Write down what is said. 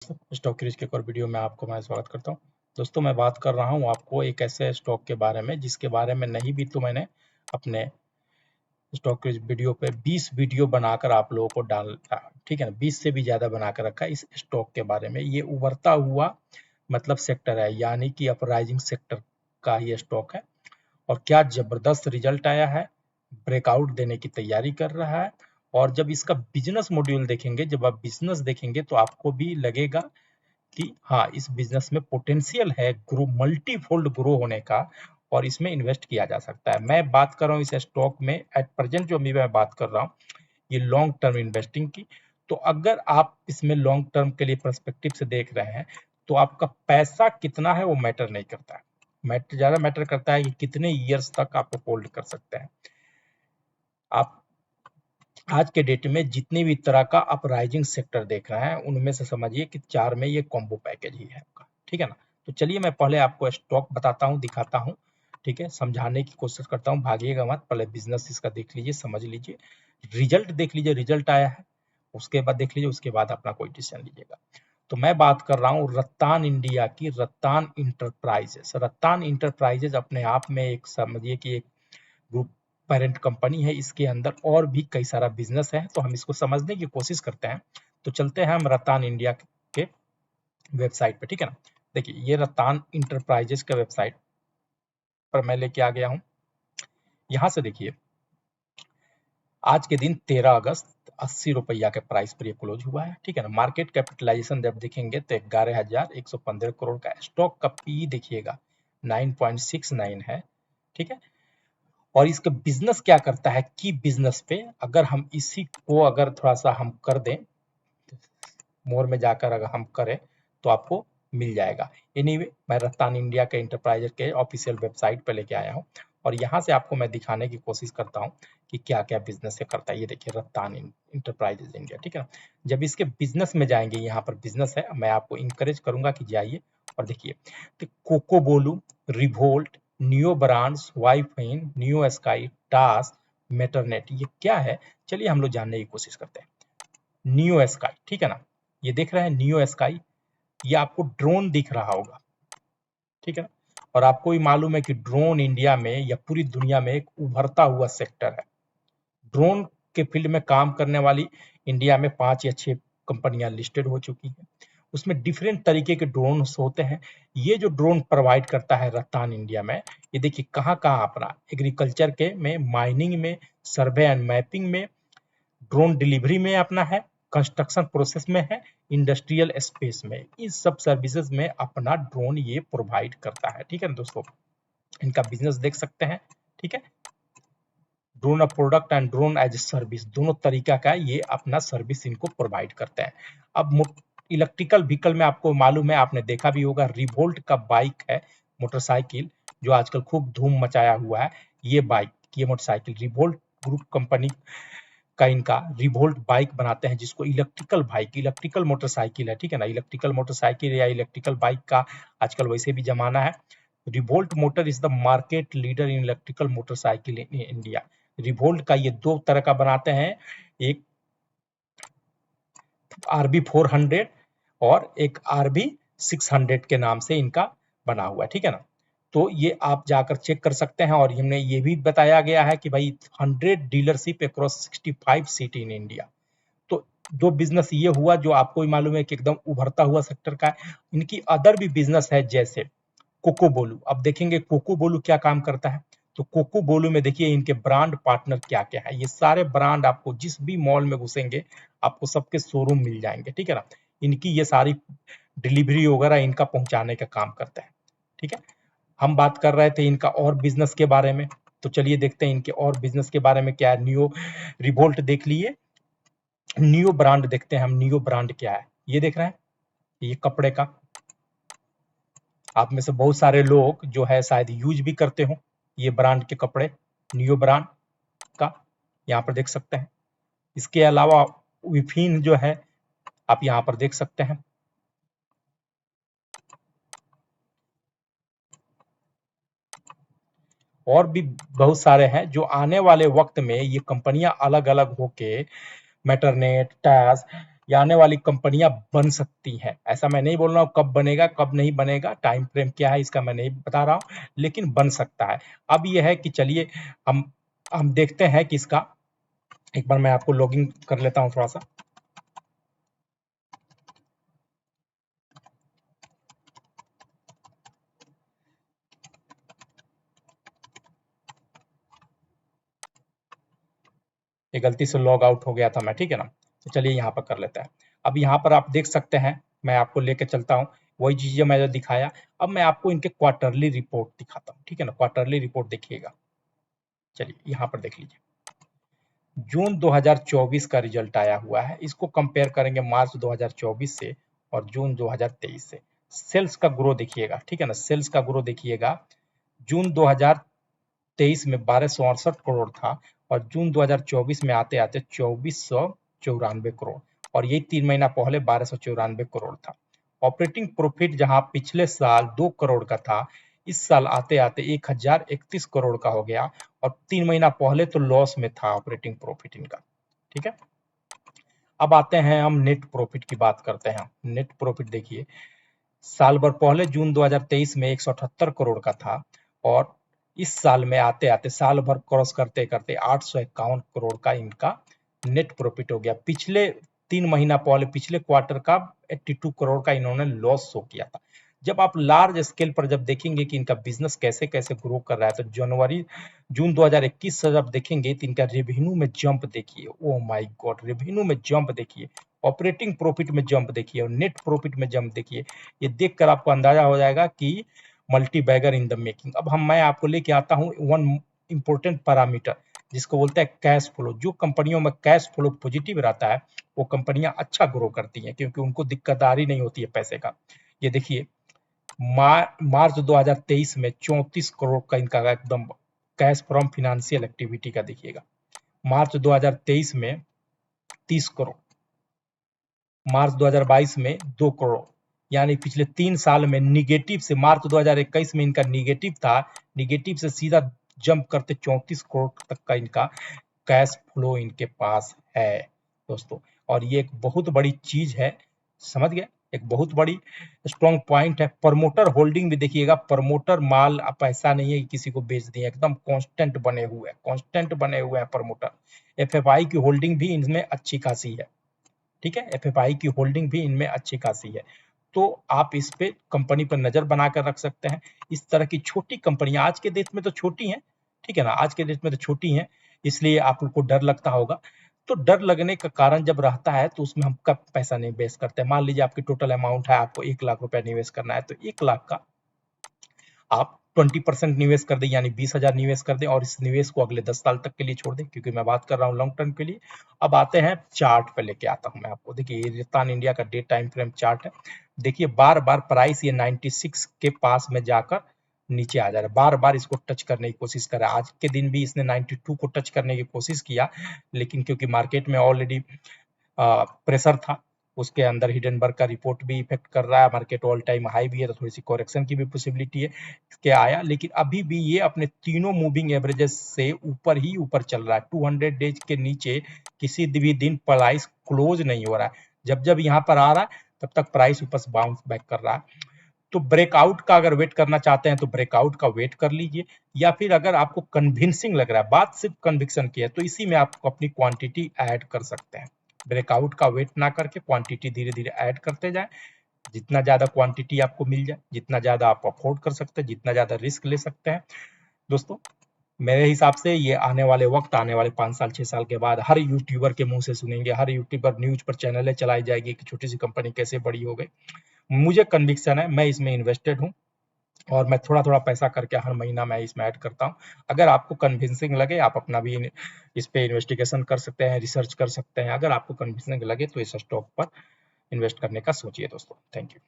स्टॉकरेज के एक और वीडियो में आपको मैं स्वागत करता हूं। दोस्तों, मैं बात कर रहा हूं आपको एक ऐसे स्टॉक के बारे में जिसके बारे में नहीं भी तो मैंने अपने स्टॉकरेज वीडियो पे 20 वीडियो बनाकर आप लोगों को डाला, ठीक है ना। 20 से भी ज्यादा बनाकर रखा है इस स्टॉक के बारे में। ये उभरता हुआ मतलब सेक्टर है, यानी कि अपराइजिंग सेक्टर का ये स्टॉक है और क्या जबरदस्त रिजल्ट आया है। ब्रेकआउट देने की तैयारी कर रहा है और जब इसका बिजनेस मॉड्यूल देखेंगे, जब आप बिजनेस देखेंगे तो आपको भी लगेगा कि हाँ, इस बिजनेस में पोटेंशियल है ग्रो, मल्टीफोल्ड ग्रो होने का और इसमें इन्वेस्ट किया जा सकता है। मैं बात कर रहा हूँ इस स्टॉक में एट प्रेजेंट जो अभी मैं बात कर रहा हूँ ये लॉन्ग टर्म इन्वेस्टिंग की। तो अगर आप इसमें लॉन्ग टर्म के लिए पर्सपेक्टिव से देख रहे हैं तो आपका पैसा कितना है वो मैटर नहीं करता है। ज्यादा मैटर करता है कि कितने ईयर्स तक आप होल्ड कर सकते हैं। आप आज के डेट में जितनी भी तरह का अपराइजिंग सेक्टर देख रहे हैं उनमें से समझिए कि 4 में ये कॉम्बो पैकेज ही है आपका, ठीक है ना। तो चलिए मैं पहले आपको स्टॉक बताता हूँ, दिखाता हूँ, ठीक है, समझाने की कोशिश करता हूँ, भागिएगा मत। पहले बिजनेस इसका देख लीजिए, समझ लीजिए, रिजल्ट देख लीजिए, रिजल्ट आया है, उसके बाद देख लीजिए, उसके बाद अपना कोई डिसीजन लीजिएगा। तो मैं बात कर रहा हूँ रत्तान इंडिया की, रत्तान इंटरप्राइजेस। रत्तान इंटरप्राइजेस अपने आप में एक समझिए कि एक ग्रुप पेरेंट कंपनी है। इसके अंदर और भी कई सारा बिजनेस है, तो हम इसको समझने की कोशिश करते हैं। तो चलते हैं हम रत्तान इंडिया के वेबसाइट पे, ठीक है ना। देखिए, ये रत्तान इंटरप्राइजेस का वेबसाइट पर मैं लेके आ गया हूँ। यहाँ से देखिए, आज के दिन 13 अगस्त 80 रुपया के प्राइस पर ये क्लोज हुआ है, ठीक है ना। मार्केट कैपिटलाइजेशन जब देखेंगे तो 11,115 करोड़ का। स्टॉक का पी देखिएगा 9.69 है, ठीक है। और इसका बिजनेस क्या करता है की बिजनेस पे अगर हम इसी को अगर थोड़ा सा हम कर दें, मोर में जाकर अगर हम करें तो आपको मिल जाएगा। एनीवे, मैं रत्तान इंडिया के इंटरप्राइजेज के ऑफिशियल वेबसाइट पे लेके आया हूँ और यहाँ से आपको मैं दिखाने की कोशिश करता हूँ कि क्या क्या बिजनेस से करता है। ये देखिए रत्तान इंटरप्राइजेज इंडिया, ठीक है ना। जब इसके बिजनेस में जाएंगे, यहाँ पर बिजनेस है, मैं आपको इंकरेज करूंगा कि जाइए और देखिए। तो कोको बोलू, रिवोल्ट, नियो ब्रांड्स, वाईफाइन, नियो स्काई, टास, मेटरनेट, ये क्या है चलिए हम लोग जानने की कोशिश करते हैं। नियो स्काई, ठीक है ना, ये देख रहे हैं नियो स्काई, ये आपको ड्रोन दिख रहा होगा, ठीक है ना। और आपको भी मालूम है कि ड्रोन इंडिया में या पूरी दुनिया में एक उभरता हुआ सेक्टर है। ड्रोन के फील्ड में काम करने वाली इंडिया में 5 या 6 कंपनियां लिस्टेड हो चुकी हैं। उसमें डिफरेंट तरीके के ड्रोन होते हैं। ये जो ड्रोन प्रोवाइड करता है रत्तान इंडिया में, ये देखिए कहाँ कहाँ अपना एग्रीकल्चर के में, माइनिंग में, सर्वे एंड मैपिंग में, ड्रोन डिलीवरी में अपना है, कंस्ट्रक्शन प्रोसेस में है, इंडस्ट्रियल स्पेस में, इन सब सर्विसेज में अपना ड्रोन ये प्रोवाइड करता है, ठीक है ना दोस्तों। इनका बिजनेस देख सकते हैं, ठीक है। Drone product and drone as service, दोनों तरीका का ये अपना सर्विस इनको प्रोवाइड करते हैं। अब इलेक्ट्रिकल व्हीकल में आपको मालूम है, आपने देखा भी होगा, रिवोल्ट का बाइक है, मोटरसाइकिल, जो आजकल खूब धूम मचाया हुआ है। ये बाइक, ये मोटरसाइकिल रिवोल्ट ग्रुप कंपनी का इनका रिवोल्ट बाइक बनाते हैं, जिसको इलेक्ट्रिकल बाइक, इलेक्ट्रिकल मोटरसाइकिल है, ठीक है ना। इलेक्ट्रिकल मोटरसाइकिल या इलेक्ट्रिकल बाइक का आजकल वैसे भी जमाना है। Revolt motor is the market leader in electrical motorcycle in India. Revolt का ये दो तरह का बनाते हैं, एक RB 400 और एक RB 600 के नाम से इनका बना हुआ है, ठीक है ना। तो ये आप जाकर चेक कर सकते हैं और हमने ये भी बताया गया है कि भाई 100 dealership across 65 city in India. तो दो बिजनेस ये हुआ जो आपको भी मालूम है कि एकदम उभरता हुआ सेक्टर का है। इनकी अदर भी बिजनेस है, जैसे कोको बोलू। अब देखेंगे कोको बोलू क्या काम करता है। तो कोको बोलू में देखिए इनके ब्रांड पार्टनर क्या क्या है। ये सारे ब्रांड आपको जिस भी मॉल में घुसेंगे आपको सबके शोरूम मिल जाएंगे, ठीक है ना। इनकी ये सारी डिलीवरी वगैरह इनका पहुंचाने का काम करता है, ठीक है। हम बात कर रहे थे इनका और बिजनेस के बारे में, तो चलिए देखते हैं इनके और बिजनेस के बारे में क्या है। नियो रिवोल्ट देख लिए, नियो ब्रांड देखते हैं हम। नियो ब्रांड क्या है, ये देख रहे हैं, ये कपड़े का, आप में से बहुत सारे लोग जो है शायद यूज भी करते हो ये ब्रांड के कपड़े, नियो ब्रांड का, यहाँ पर देख सकते हैं। इसके अलावा विफिन जो है आप यहाँ पर देख सकते हैं। और भी बहुत सारे हैं जो आने वाले वक्त में ये कंपनियां अलग अलग होके, मेटरनेट, टैस, ये आने वाली कंपनियां बन सकती हैं। ऐसा मैं नहीं बोल रहा हूँ कब बनेगा कब नहीं बनेगा, टाइम फ्रेम क्या है इसका मैं नहीं बता रहा हूँ, लेकिन बन सकता है। अब ये है कि चलिए हम देखते हैं कि इसका एक बार मैं आपको लॉगिन कर लेता हूँ थोड़ा सा। ये गलती से लॉग आउट हो गया था मैं, ठीक है ना। तो चलिए यहाँ पर कर लेते हैं। अब यहाँ पर आप देख सकते हैं, मैं आपको लेके चलता हूँ वही चीजें मैं जो दिखाया। अब मैं आपको इनके क्वार्टरली रिपोर्ट दिखाता हूँ, ठीक है ना। क्वार्टरली रिपोर्ट देखिएगा, चलिए यहाँ पर देख लीजिए। जून 2024 का रिजल्ट आया हुआ है, इसको कंपेयर करेंगे मार्च 2024 से और जून 2023 से। सेल्स का ग्रो देखिएगा, ठीक है ना। सेल्स का ग्रो देखिएगा, जून 2023 में 1268 करोड़ था और जून 2024 में आते आते 2494 करोड़, और यही 3 महीना पहले 1294 करोड़ था। ऑपरेटिंग प्रॉफिट जहां पिछले साल 2 करोड़ का था, इस साल आते आते 1031 करोड़ का हो गया, और 3 महीना पहले तो लॉस में था ऑपरेटिंग प्रॉफिट इनका, ठीक है। अब आते हैं हम नेट प्रॉफिट की बात करते हैं। नेट प्रॉफिट देखिए, साल भर पहले जून 2023 में 178 करोड़ का था, और इस साल में आते आते साल भर क्रॉस करते करते 851 करोड़ का इनका नेट प्रॉफिट हो गया। पिछले 3 महीना पहले पिछले क्वार्टर का 82 करोड़ का इन्होंने लॉस शो किया था। जब आप लार्ज स्केल पर जब देखेंगे कि इनका बिजनेस कैसे कैसे ग्रो कर रहा है, तो जून 2021 से जब देखेंगे तो इनका रेवेन्यू में जंप देखिए, ओ माय गॉड, रेवेन्यू में जंप देखिए, ऑपरेटिंग प्रॉफिट में जंप देखिए और नेट प्रॉफिट में जंप देखिए। ये देखकर आपको अंदाजा हो जाएगा कि multibagger in the making. अब मैं आपको लेके आता हूँ वन इंपॉर्टेंट पैरामीटर जिसको बोलते हैं कैश फ्लो। जो कंपनियों में कैश फ्लो पॉजिटिव रहता है वो कंपनियां अच्छा ग्रो करती हैं, क्योंकि उनको दिक्कतदारी नहीं होती है पैसे का। ये देखिए, मार्च 2023 में 34 करोड़ का इनका एकदम कैश फ्रॉम फिनेंशियल एक्टिविटी का देखिएगा। मार्च 2023 में 30 करोड़, मार्च 2022 में 2 करोड़, यानी पिछले 3 साल में निगेटिव से, मार्च 2021 में इनका निगेटिव था, निगेटिव से सीधा जंप करते 34 करोड़ तक का इनका कैश फ्लो इनके पास है दोस्तों। और ये एक बहुत बड़ी चीज है, समझ गए, एक बहुत बड़ी स्ट्रॉन्ग पॉइंट है। प्रमोटर होल्डिंग भी देखिएगा, प्रमोटर माल अब ऐसा नहीं है कि किसी को बेच दिए, एकदम कांस्टेंट बने हुए हैं, कांस्टेंट बने हुए हैं प्रमोटर। एफएफआई की होल्डिंग भी इनमें अच्छी खासी है, ठीक है, एफएफआई की होल्डिंग भी इनमें अच्छी खासी है। तो आप इस पे कंपनी पर नजर बनाकर रख सकते हैं। इस तरह की छोटी कंपनियां आज के डेट में तो छोटी हैं, ठीक है ना, आज के डेट में तो छोटी हैं, इसलिए आप लोग को डर लगता होगा। तो डर लगने का कारण जब रहता है तो उसमें हम कब पैसा नहीं निवेश करते। मान लीजिए आपकी टोटल अमाउंट है, आपको 1 लाख रुपया निवेश करना है, तो 1 लाख का आप 20% निवेश कर दें, यानी 20,000 निवेश कर दें, और इस निवेश को अगले 10 साल तक के लिए छोड़ दें, क्योंकि मैं बात कर रहा हूँ लॉन्ग टर्म के लिए। अब आते हैं चार्ट पे, लेके आता हूँ मैं आपको। देखिए, ये हिंदुस्तान इंडिया का डे टाइम फ्रेम चार्ट है। देखिए, बार बार प्राइस ये 96 के पास में जाकर नीचे आ जा रहा है, बार बार इसको टच करने की कोशिश कर रहा है। आज के दिन भी इसने 92 को टच करने की कोशिश किया, लेकिन क्योंकि मार्केट में ऑलरेडी प्रेशर था, उसके अंदर हिडनबर्ग का रिपोर्ट भी इफेक्ट कर रहा है, मार्केट ऑल टाइम हाई भी है, तो थोड़ी सी करेक्शन की भी पॉसिबिलिटी है कि आया, लेकिन अभी भी ये अपने तीनों मूविंग एवरेजेस से ऊपर ही ऊपर चल रहा है। 200 डेज के नीचे किसी भी दिन प्राइस क्लोज नहीं हो रहा है। जब जब यहाँ पर आ रहा है तब तक प्राइस ऊपर से बाउंस बैक कर रहा है। तो ब्रेकआउट का अगर वेट करना चाहते हैं तो ब्रेकआउट का वेट कर लीजिए, या फिर अगर आपको कन्विंसिंग लग रहा है, बात सिर्फ कन्विक्शन की है, तो इसी में आप अपनी क्वांटिटी ऐड कर सकते हैं। ब्रेकआउट का वेट ना करके क्वांटिटी धीरे धीरे ऐड करते जाएं। जितना ज्यादा क्वांटिटी आपको मिल जाए, जितना ज्यादा आप अफोर्ड कर सकते हैं, जितना ज्यादा रिस्क ले सकते हैं दोस्तों, मेरे हिसाब से ये आने वाले वक्त, आने वाले 5 साल 6 साल के बाद हर यूट्यूबर के मुंह से सुनेंगे, हर यूट्यूबर न्यूज पर चैनलें चलाई जाएगी कि छोटी सी कंपनी कैसे बड़ी हो गई। मुझे कन्विक्शन है, मैं इसमें इन्वेस्टेड हूँ, और मैं थोड़ा थोड़ा पैसा करके हर महीना मैं इसमें ऐड करता हूँ। अगर आपको कन्विंसिंग लगे, आप अपना भी इस पे इन्वेस्टिगेशन कर सकते हैं, रिसर्च कर सकते हैं। अगर आपको कन्विंसिंग लगे तो इस स्टॉक पर इन्वेस्ट करने का सोचिए दोस्तों। Thank you.